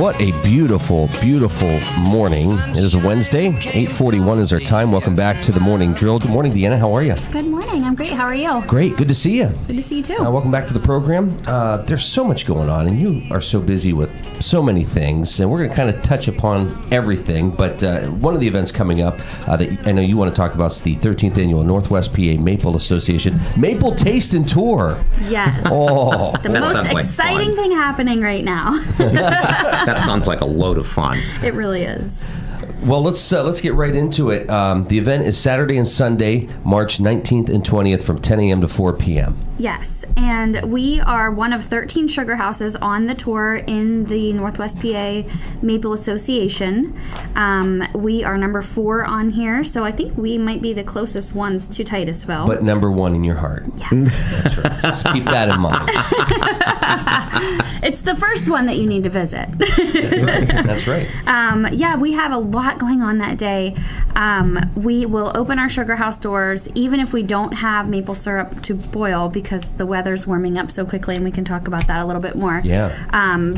What a beautiful, beautiful morning. It is a Wednesday. 8:41 is our time. Welcome back to the Morning Drill. Good morning, Deanna. How are you? Good morning. I'm great. How are you? Great. Good to see you. Good to see you, too. Welcome back to the program. There's so much going on, and you are so busy with so many things, and we're going to kind of touch upon everything, but one of the events coming up that I know you want to talk about is the 13th Annual Northwest PA Maple Association Maple Taste and Tour. Yes. Oh. The most exciting thing happening right now. That sounds like a load of fun. It really is. Well, let's get right into it. The event is Saturday and Sunday, March 19th and 20th from 10 a.m. to 4 p.m. Yes, and we are one of 13 sugar houses on the tour in the Northwest PA Maple Association. We are number 4 on here, so I think we might be the closest ones to Titusville. But number 1 in your heart. Yes. That's right. Just keep that in mind. It's the first one that you need to visit. That's right. Yeah, we have a lot going on that day. We will open our sugar house doors even if we don't have maple syrup to boil because the weather's warming up so quickly, and we can talk about that a little bit more. Yeah.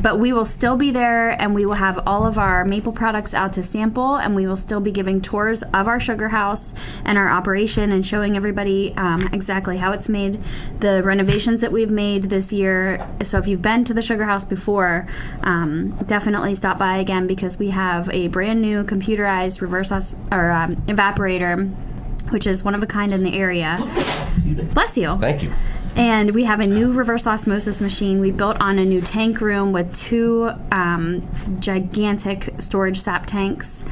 But we will still be there, and we will have all of our maple products out to sample, and we will still be giving tours of our sugar house and our operation and showing everybody exactly how it's made, the renovations that we've made this year. So if you've been to the sugar house before, definitely stop by again because we have a brand new computerized reverse evaporator, which is one of a kind in the area. Bless you. Thank you. And we have a new reverse osmosis machine. We built on a new tank room with 2 gigantic storage sap tanks.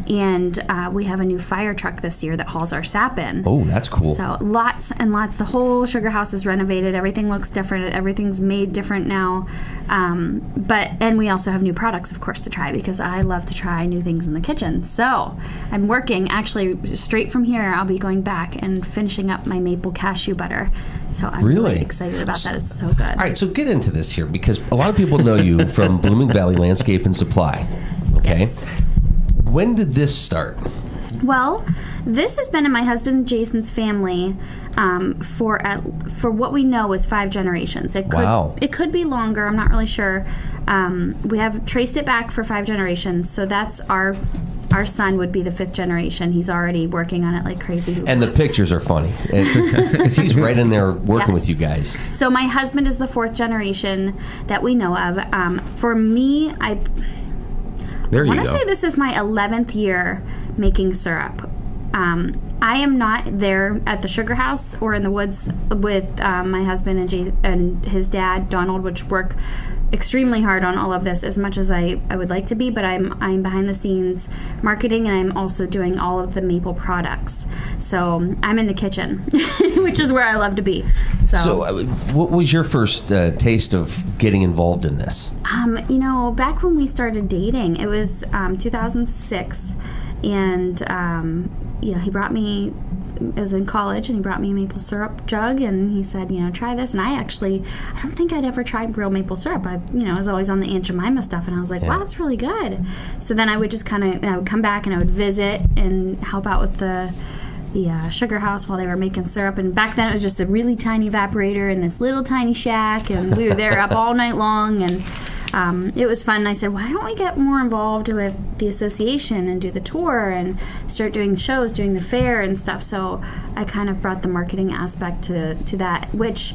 And we have a new fire truck this year that hauls our sap in. Oh, that's cool. So lots and lots. The whole sugar house is renovated. Everything looks different. Everything's made different now. And we also have new products, of course, to try because I love to try new things in the kitchen. So I'm working, actually, straight from here. I'll be going back and finishing up my maple cashew butter. So I'm really excited about that. It's so good. All right, so get into this here because a lot of people know you from Blooming Valley Landscape and Supply. Okay. Yes. When did this start? Well, this has been in my husband Jason's family for what we know is 5 generations. It could be longer. I'm not really sure. We have traced it back for 5 generations. So that's our son would be the 5th generation. He's already working on it like crazy. And the pictures are funny because he's right in there working with you guys. So my husband is the 4th generation that we know of. For me, I want to say this is my 11th year making syrup. I am not there at the sugar house or in the woods with my husband and his dad, Donald, which work extremely hard on all of this as much as I would like to be, but I'm behind the scenes marketing, and I'm also doing all of the maple products. So I'm in the kitchen, which is where I love to be. So what was your first taste of getting involved in this? Back when we started dating, it was 2006, and he brought me. I was in college, and he brought me a maple syrup jug, and he said, try this. And I don't think I'd ever tried real maple syrup. I was always on the Aunt Jemima stuff, and I was like, wow, it's really good. So then I would just I would come back, and I would visit and help out with the sugar house while they were making syrup. And back then it was just a really tiny evaporator in this little tiny shack, and we were there up all night long, and it was fun. And I said, why don't we get more involved with the association and do the tour and start doing shows, doing the fair and stuff. So I kind of brought the marketing aspect to that, which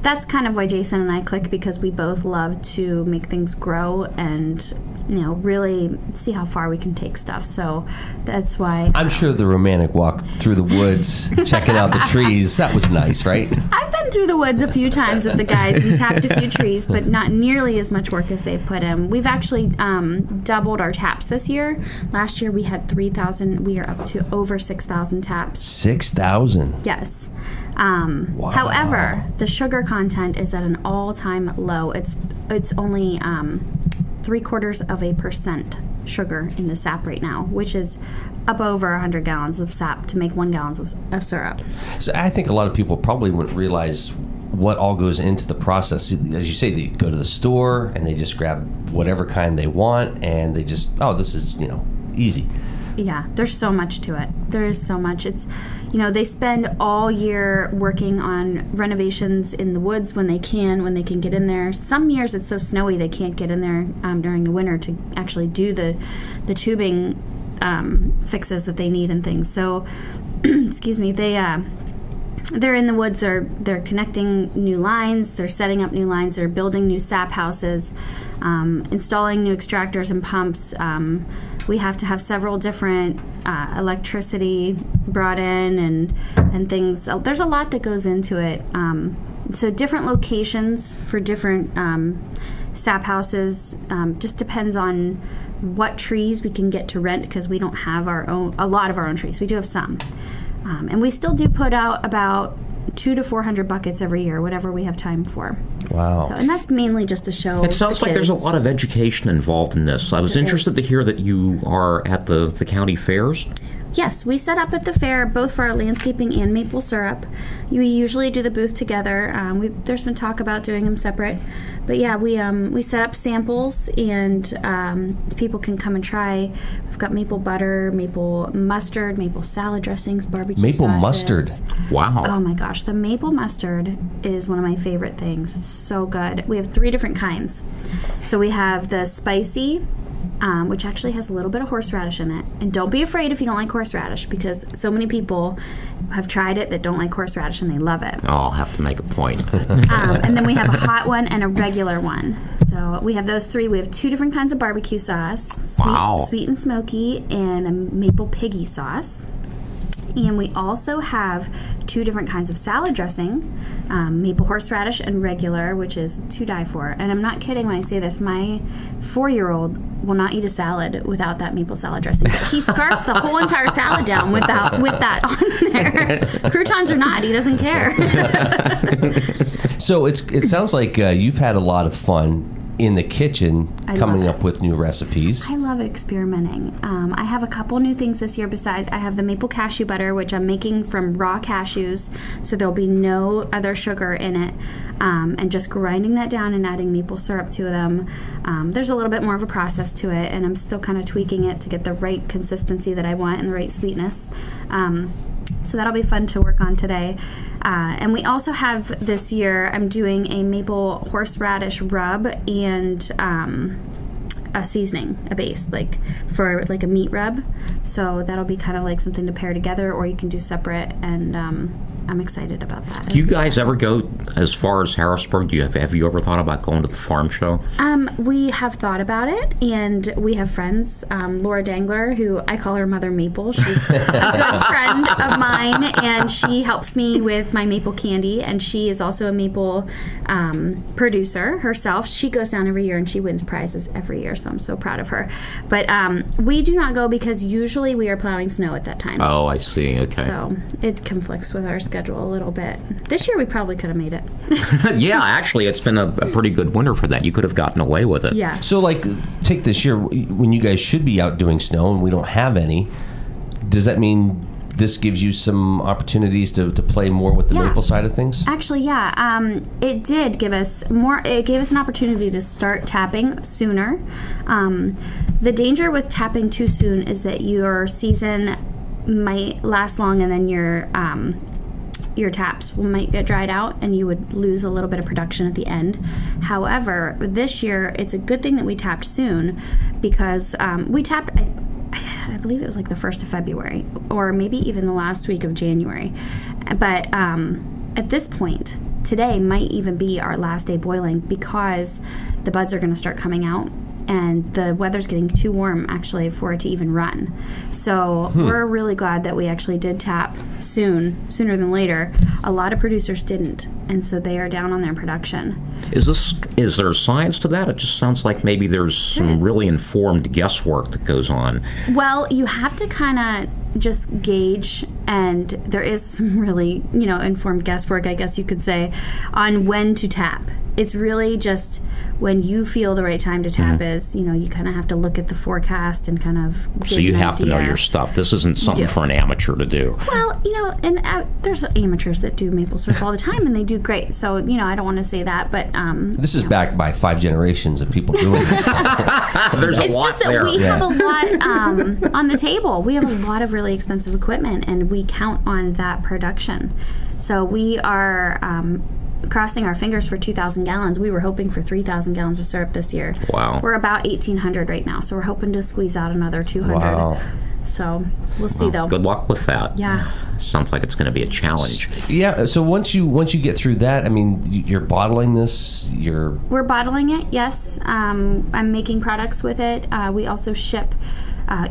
that's kind of why Jason and I click, because we both love to make things grow and really see how far we can take stuff. So that's why I'm sure the romantic walk through the woods, checking out the trees, that was nice, right? I've been through the woods a few times with the guys and tapped a few trees, but not nearly as much work as they've put in. We've actually doubled our taps this year. Last year we had 3,000. We are up to over 6,000 taps. 6,000? Yes. Wow. However, the sugar content is at an all-time low. It's only 0.75% sugar in the sap right now, which is up over 100 gallons of sap to make 1 gallon of syrup. So I think a lot of people probably wouldn't realize what all goes into the process. As you say, they go to the store and they just grab whatever kind they want, and they just, this is, easy. Yeah, there's so much to it. There is so much. It's, they spend all year working on renovations in the woods when they can get in there. Some years it's so snowy they can't get in there during the winter to actually do the tubing fixes that they need and things. So, excuse me, they're in the woods. They're connecting new lines. They're setting up new lines. They're building new sap houses, installing new extractors and pumps. We have to have several different electricity brought in and things. There's a lot that goes into it. So different locations for different sap houses. Just depends on what trees we can get to rent, because we don't have a lot of our own trees. We do have some. And we still do put out about 200 to 400 buckets every year, whatever we have time for. Wow. And that's mainly just to show It sounds like there's a lot of education involved in this. I was interested to hear that you are at the county fairs. Yes, we set up at the fair both for our landscaping and maple syrup. We usually do the booth together. There's been talk about doing them separate, but yeah, we set up samples and people can come and try. We've got maple butter, maple mustard, maple salad dressings, barbecue maple sauces. mustard. Wow. Oh my gosh, the maple mustard is one of my favorite things. It's so good. We have 3 different kinds. So we have the spicy, which actually has a little bit of horseradish in it. And don't be afraid if you don't like horseradish, because so many people have tried it that don't like horseradish and they love it. Oh, I'll have to make a point. And then we have a hot one and a regular one. So we have those 3. We have 2 different kinds of barbecue sauce. Wow. Sweet and smoky, and a maple piggy sauce. And we also have 2 different kinds of salad dressing, maple horseradish and regular, which is to die for. And I'm not kidding when I say this. My 4-year-old will not eat a salad without that maple salad dressing. He scarfs the whole entire salad down with that on there. Croutons or not, he doesn't care. So it sounds like you've had a lot of fun in the kitchen coming up with new recipes. I love experimenting. I have a couple new things this year. Besides, I have the maple cashew butter, which I'm making from raw cashews, so there'll be no other sugar in it, and just grinding that down and adding maple syrup to them. There's a little bit more of a process to it, and I'm still kind of tweaking it to get the right consistency that I want and the right sweetness. So that'll be fun to work on today. And we also have this year, I'm doing a maple horseradish rub and a seasoning, a base, like for like a meat rub. So that'll be kind of like something to pair together, or you can do separate. And I'm excited about that. Do you guys ever go as far as Harrisburg? Have you ever thought about going to the farm show? We have thought about it, and we have friends. Laura Dangler, who I call her Mother Maple. She's a good friend of mine, and she helps me with my maple candy, and she is also a maple producer herself. She goes down every year, and she wins prizes every year, so I'm so proud of her. But we do not go because usually we are plowing snow at that time. Oh, I see. Okay. So it conflicts with our schedule a little bit. This year we probably could have made it. Yeah, actually, it's been a pretty good winter for that. You could have gotten away with it. Yeah. So, like, take this year when you guys should be out doing snow and we don't have any. Does that mean this gives you some opportunities to play more with the maple side of things? Actually, yeah. It did give us more. It gave us an opportunity to start tapping sooner. The danger with tapping too soon is that your season might last long, and then your taps might get dried out and you would lose a little bit of production at the end. However, this year it's a good thing that we tapped soon, because we tapped, I believe it was like the 1st of February, or maybe even the last week of January. But at this point, today might even be our last day boiling, because the buds are going to start coming out. And the weather's getting too warm, actually, for it to even run. So we're really glad that we actually did tap sooner than later. A lot of producers didn't, and so they are down on their production. Is there science to that? It just sounds like maybe there's some really informed guesswork that goes on. Well, you have to kind of just gauge, and there is some really, informed guesswork, I guess you could say, on when to tap. it's really just when you feel the right time to tap is, you kind of have to look at the forecast and kind of So you have to know your stuff. This isn't something for an amateur to do. Well, and there's amateurs that do maple syrup all the time, and they do great. So, I don't want to say that, but... this is backed by 5 generations of people doing this stuff. There's a lot there. It's just that we have a lot on the table. We have a lot of really expensive equipment, and we count on that production. So we are... crossing our fingers for 2,000 gallons. We were hoping for 3,000 gallons of syrup this year. Wow. We're about 1,800 right now, so we're hoping to squeeze out another 200. Wow. So we'll see, though. Good luck with that. Yeah. Sounds like it's going to be a challenge. Yeah. So once you get through that, I mean, you're bottling this. We're bottling it. Yes. I'm making products with it. We also ship.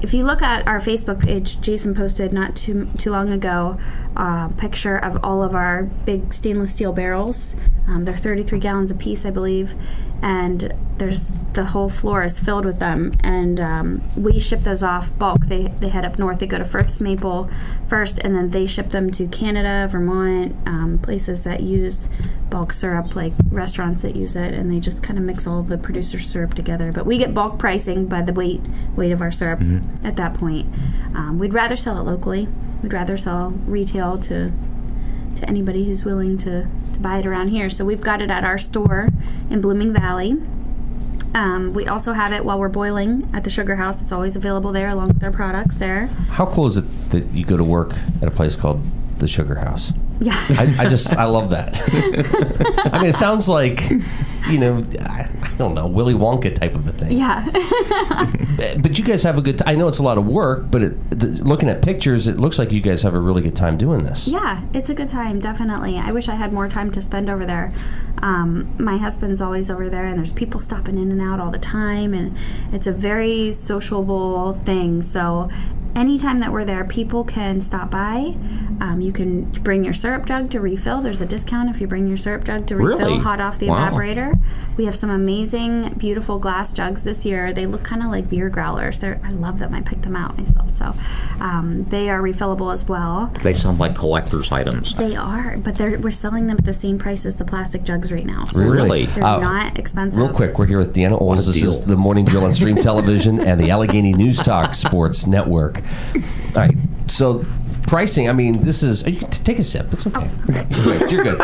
If you look at our Facebook page, Jason posted not too long ago a picture of all of our big stainless steel barrels. They're 33 gallons a piece, I believe, and the whole floor is filled with them. And we ship those off bulk. They head up north. They go to First Maple first, and then they ship them to Canada, Vermont, places that use bulk syrup, like restaurants that use it, and they just kind of mix all the producer's syrup together. But we get bulk pricing by the weight of our syrup at that point. We'd rather sell it locally. We'd rather sell retail to anybody who's willing to buy it around here. So we've got it at our store in Blooming Valley. We also have it while we're boiling at the Sugar House. It's always available there along with our products there. How cool is it that you go to work at a place called the Sugar House? Yeah. I love that. I mean, it sounds like, I don't know, Willy Wonka type of a thing. Yeah. But you guys have a good time. I know it's a lot of work, but looking at pictures, it looks like you guys have a really good time doing this. Yeah, it's a good time, definitely. I wish I had more time to spend over there. My husband's always over there, and there's people stopping in and out all the time, and it's a very sociable thing. So anytime that we're there, people can stop by. You can bring your syrup jug to refill. There's a discount if you bring your syrup jug to refill Really? hot off the evaporator. We have some amazing, beautiful glass jugs this year. They look kind of like beer growlers. I love them. I picked them out myself. So they are refillable as well. They sound like collector's items. They are, but we're selling them at the same price as the plastic jugs right now. So Really? They're not expensive. Real quick, we're here with Deanna Howles. This is the Morning Drill on Stream Television and the Allegheny News Talk Sports Network. All right, so pricing, I mean, this is... You can take a sip. It's okay. You're good.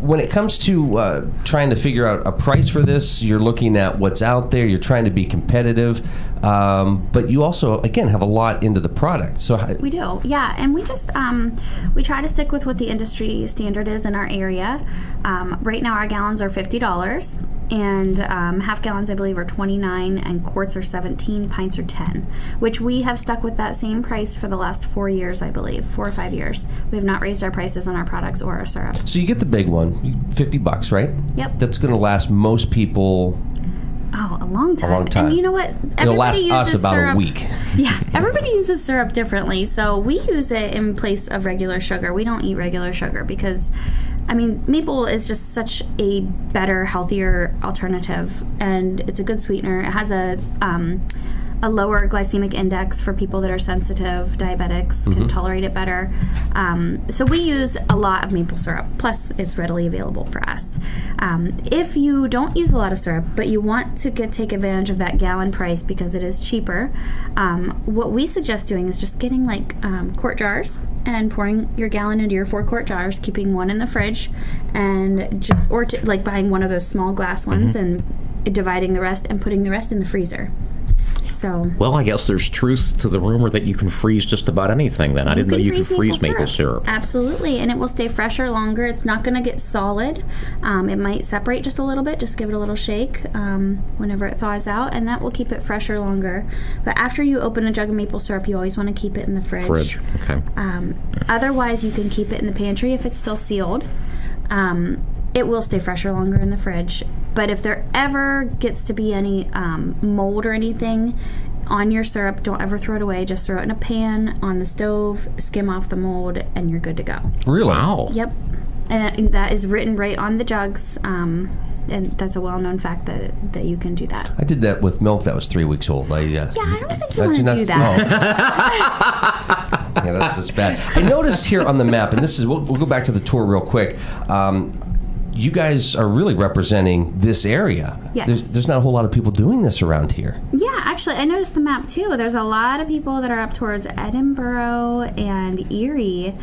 When it comes to trying to figure out a price for this, you're looking at what's out there. You're trying to be competitive. But you also, again, have a lot into the product. So we do, yeah. And we just we try to stick with what the industry standard is in our area. Right now, our gallons are $50, and half gallons, I believe, are $29, and quarts are $17, pints are $10. Which we have stuck with that same price for the last 4 years, I believe, 4 or 5 years. We have not raised our prices on our products or our syrup. So you get the big one, $50, right? Yep. That's going to last most people. Oh, a long time. A long time. And you know what? It'll last us about syrup. a week. Yeah, everybody uses syrup differently. So we use it in place of regular sugar. We don't eat regular sugar because, I mean, maple is just such a better, healthier alternative, and it's a good sweetener. It has a lower glycemic index for people that are sensitive. Diabetics can tolerate it better. So we use a lot of maple syrup, plus it's readily available for us. If you don't use a lot of syrup, but you want to take advantage of that gallon price because it is cheaper, what we suggest doing is just getting like quart jars and pouring your gallon into your 4-quart jars, keeping one in the fridge, and like buying one of those small glass ones and dividing the rest and putting the rest in the freezer. So, well, I guess there's truth to the rumor that you can freeze just about anything then. I didn't know you could freeze maple syrup. Absolutely, and it will stay fresher longer. It's not going to get solid. It might separate just a little bit. Just give it a little shake whenever it thaws out, and that will keep it fresher longer. But after you open a jug of maple syrup, you always want to keep it in the fridge. Okay. Otherwise, you can keep it in the pantry if it's still sealed. It will stay fresher longer in the fridge. But if there ever gets to be any mold or anything on your syrup, don't ever throw it away. Just throw it in a pan on the stove, skim off the mold, and you're good to go. Really? Wow. Yep. And that is written right on the jugs. And that's a well-known fact that you can do that. I did that with milk that was 3 weeks old. I don't think you want to do that. Yeah, that's just bad. I noticed here on the map, and this is we'll go back to the tour real quick. you guys are really representing this area. Yes. There's not a whole lot of people doing this around here. Yeah, actually, I noticed the map too. There's a lot of people that are up towards Edinburgh and Erie.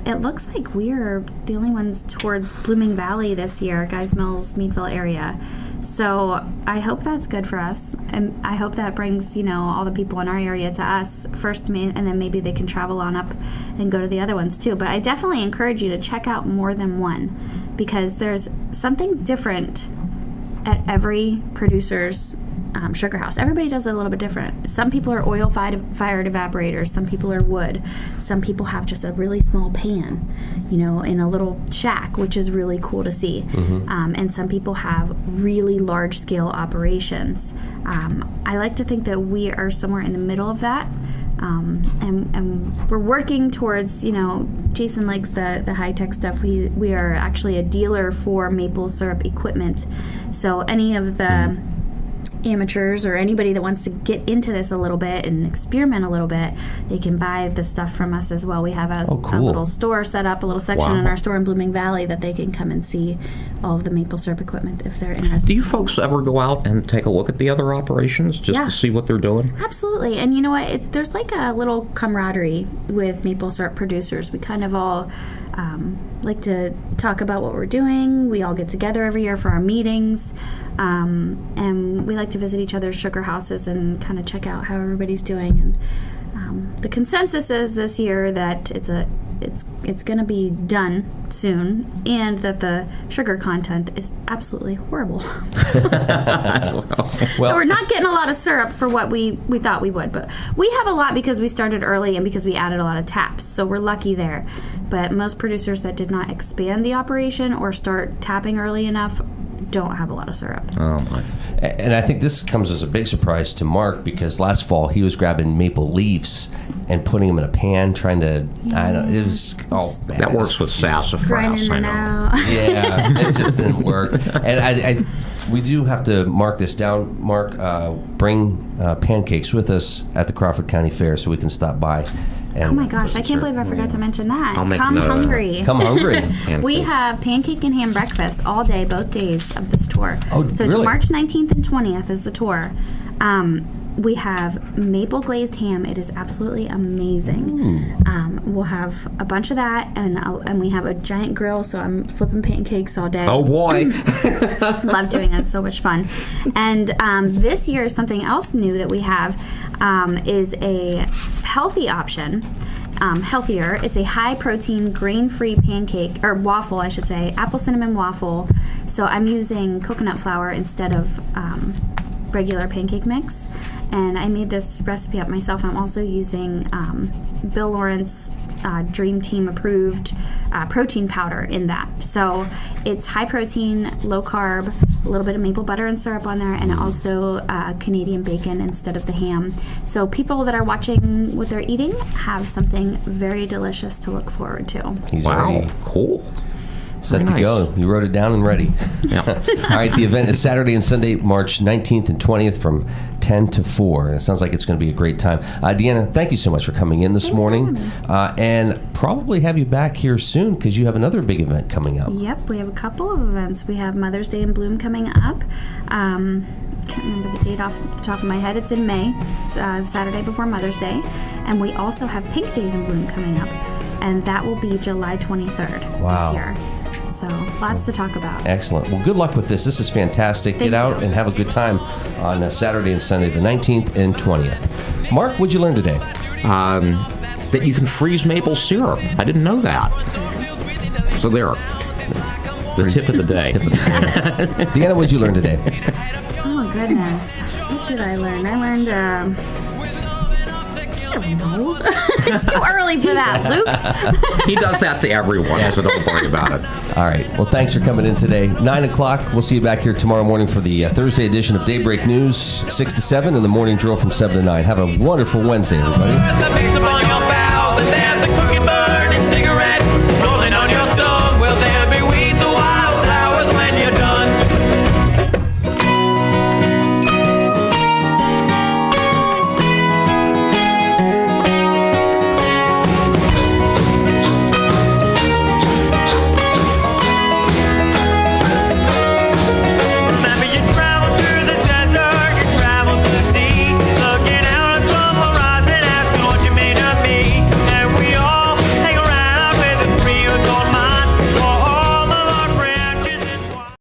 It looks like we're the only ones towards Blooming Valley this year, Guys Mills, Meadville area. So I hope that's good for us, and I hope that brings, all the people in our area to us first, and then maybe they can travel on up and go to the other ones too. But I definitely encourage you to check out more than one, because there's something different at every producer's sugar house. Everybody does it a little bit different. Some people are oil-fired evaporators. Some people are wood. Some people have just a really small pan, in a little shack, which is really cool to see. And some people have really large-scale operations. I like to think that we are somewhere in the middle of that. And we're working towards, Jason likes the high-tech stuff. We are actually a dealer for maple syrup equipment. So any of the amateurs or anybody that wants to get into this a little bit and experiment a little bit, they can buy the stuff from us as well. We have a little store set up, a little section in our store in Blooming Valley that they can come and see all of the maple syrup equipment if they're interested. Do you folks ever go out and take a look at the other operations just to see what they're doing? Absolutely. And you know what? There's like a little camaraderie with maple syrup producers. We kind of all like to talk about what we're doing. We all get together every year for our meetings, and we like to visit each other's sugar houses and kind of check out how everybody's doing. And the consensus is this year that it's going to be done soon, and that the sugar content is absolutely horrible. So we're not getting a lot of syrup for what we thought we would, but we have a lot because we started early and because we added a lot of taps, so we're lucky there. But most producers that did not expand the operation or start tapping early enough don't have a lot of syrup. Oh my. And I think this comes as a big surprise to Mark, because last fall he was grabbing maple leaves and putting them in a pan, trying to, it was all bad. That works with sassafras, I know. Yeah, it just didn't work. And we do have to mark this down, Mark. Bring pancakes with us at the Crawford County Fair so we can stop by. And oh my gosh, I can't believe I forgot to mention that. Come hungry. Come hungry. We have pancake and ham breakfast all day, both days of this tour. Oh, so really? It's March 19th and 20th is the tour. We have maple glazed ham. It is absolutely amazing. We'll have a bunch of that, and we have a giant grill, so I'm flipping pancakes all day. Oh boy. Love doing that. It's so much fun. And this year, something else new that we have is a healthy option. Healthier. It's a high-protein, grain-free pancake, or waffle, I should say, apple cinnamon waffle. So I'm using coconut flour instead of regular pancake mix. And I made this recipe up myself. I'm also using Bill Lawrence Dream Team approved protein powder in that. So it's high protein, low carb, a little bit of maple butter and syrup on there, and also Canadian bacon instead of the ham. So people that are watching what they're eating have something very delicious to look forward to. Wow, cool. Set to go. You wrote it down and ready. Yeah. All right, the event is Saturday and Sunday, March 19th and 20th from 10 to 4. And it sounds like it's going to be a great time. Deanna, thank you so much for coming in this morning. And probably have you back here soon, because you have another big event coming up. Yep, we have a couple of events. We have Mother's Day in Bloom coming up. Can't remember the date off the top of my head. It's in May. It's Saturday before Mother's Day. And we also have Pink Days in Bloom coming up. And that will be July 23rd this year. So lots to talk about. Excellent. Well, good luck with this. This is fantastic. Get out and have a good time on Saturday and Sunday, the 19th and 20th. Mark, what'd you learn today? That you can freeze maple syrup. I didn't know that. So there. The tip of the day. Deanna, what'd you learn today? Oh, my goodness. What did I learn? I learned... I don't know. It's too early for that, Luke. He does that to everyone, so don't worry about it. All right. Well, thanks for coming in today. 9 o'clock. We'll see you back here tomorrow morning for the Thursday edition of Daybreak News, 6 to 7, and the morning drill from 7 to 9. Have a wonderful Wednesday, everybody.